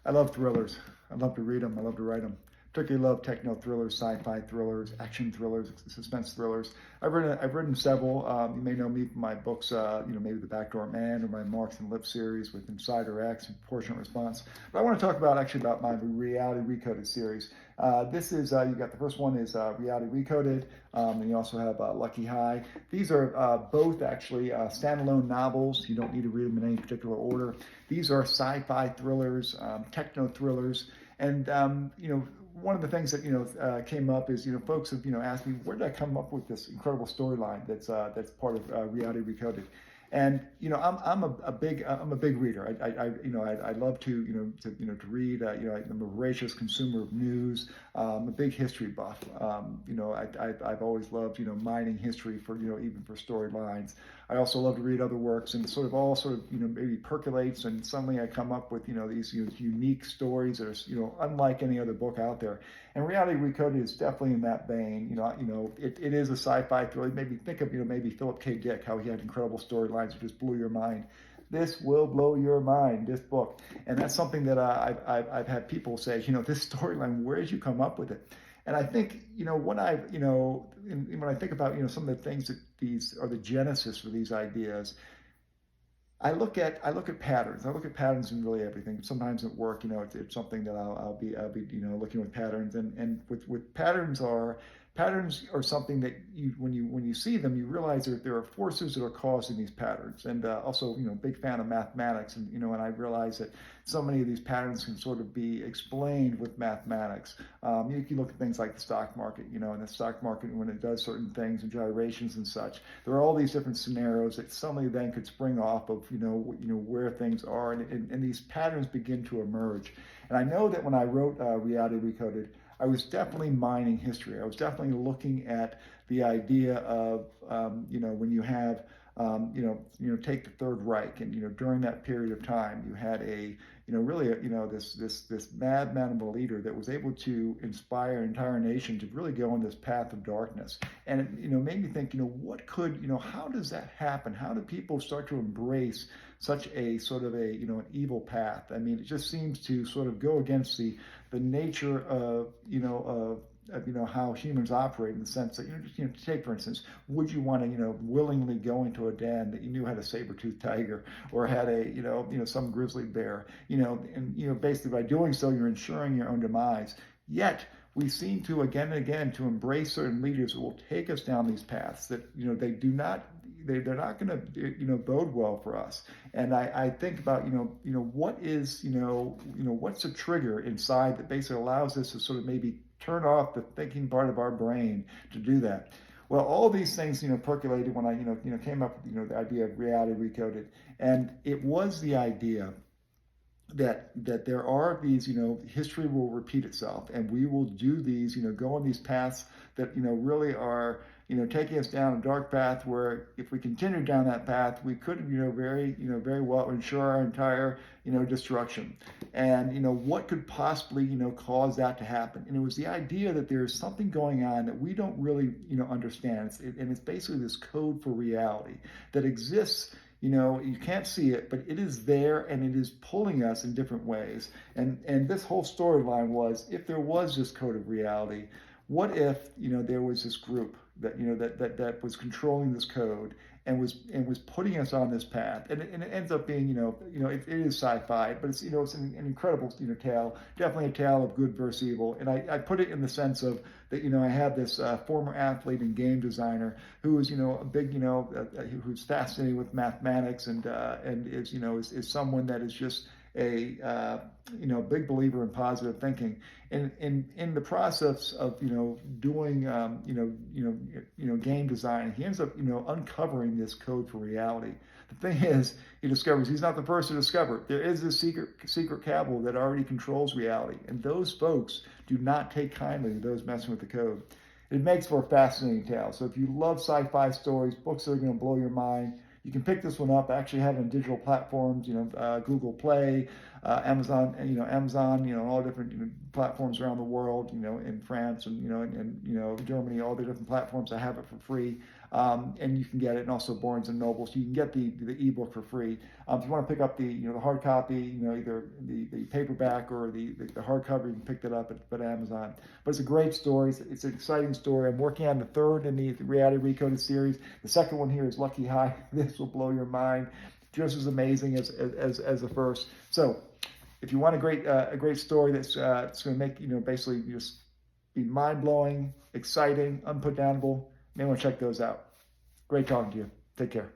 I love thrillers. I love to read them. I love to write them. Particularly love techno-thrillers, sci-fi thrillers, action thrillers, suspense thrillers. I've written several. You may know me from my books, maybe The Backdoor Man or my Marks and Lip series with Insider X and Proportionate Response. But I want to talk about my Reality Recoded series. This is, you got the first one is Reality Recoded, and you also have Lucky High. These are both actually standalone novels. You don't need to read them in any particular order. These are sci-fi thrillers, techno thrillers, and one of the things that came up is folks have asked me, where did I come up with this incredible storyline that's part of Reality Recoded. And I'm a big reader. I love to read. I'm a voracious consumer of news. I'm a big history buff. I've always loved mining history for even for storylines. I also love to read other works, and maybe percolates, and suddenly I come up with these unique stories that are unlike any other book out there. And Reality Recoded is definitely in that vein. It is a sci-fi thriller. Maybe think of maybe Philip K. Dick, how he had incredible storylines that just blew your mind. This will blow your mind, this book. And that's something that I've had people say, this storyline, where did you come up with it? And I think, when I think about, some of the things that these are the genesis for these ideas, I look at patterns. I look at patterns in really everything. Sometimes at work, it's something that I'll be looking with patterns, and with patterns are something that when you see them, you realize that there are forces that are causing these patterns. And also, big fan of mathematics, and and I realize that so many of these patterns can sort of be explained with mathematics. You can look at things like the stock market, and the stock market, when it does certain things and gyrations and such, there are all these different scenarios that suddenly then could spring off of where things are, and these patterns begin to emerge. And I know that when I wrote Reality Recoded, I was definitely mining history. I was definitely looking at the idea of when you have take the Third Reich, and during that period of time, you had this madman of a leader that was able to inspire an entire nation to really go on this path of darkness. And it made me think, how does that happen? How do people start to embrace such a sort of an evil path? I mean, it just seems to sort of go against the nature of how humans operate, in the sense that take for instance, would you want to willingly go into a den that you knew had a saber-toothed tiger or had a some grizzly bear, and basically by doing so you're ensuring your own demise. Yet we seem to again and again to embrace certain leaders who will take us down these paths that they're not going to bode well for us. And I think about what is what's a trigger inside that basically allows us to sort of maybe turn off the thinking part of our brain to do that. Well, all these things percolated when I came up with the idea of Reality Recoded, and it was the idea that there are these, history will repeat itself, and we will do these, go on these paths that really are taking us down a dark path, where if we continue down that path, we could very well ensure our entire destruction. And what could possibly cause that to happen? And it was the idea that there's something going on that we don't really understand. And it's basically this code for reality that exists. You can't see it, but it is there, and it is pulling us in different ways. And this whole storyline was, if there was this code of reality, what if there was this group that that was controlling this code and was putting us on this path, and it ends up being it is sci-fi, but it's it's an incredible tale, definitely a tale of good versus evil. And I put it in the sense of that I had this former athlete and game designer who is a big who's fascinated with mathematics, and is someone that is just a big believer in positive thinking. And in the process of doing game design, he ends up uncovering this code for reality. The thing is, he discovers he's not the first to discover it. There is this secret cabal that already controls reality, and those folks do not take kindly to those messing with the code. It makes for a fascinating tale. So if you love sci-fi stories, books that are going to blow your mind, you can pick this one up. I actually have it on digital platforms, Google Play, Amazon, Amazon, all different platforms around the world, in France and Germany, all the different platforms that have it for free. And you can get it, and also Barnes and Noble, so you can get the ebook for free. If you want to pick up the hard copy, either the paperback or the hardcover, you can pick that up at Amazon. But it's a great story. It's an exciting story. I'm working on the third in the Reality Recoded series. The second one here is Lucky High. This will blow your mind, just as amazing as the first. So, if you want a great story that's it's going to make basically just be mind blowing, exciting, unputdownable, you may want to check those out. Great talking to you. Take care.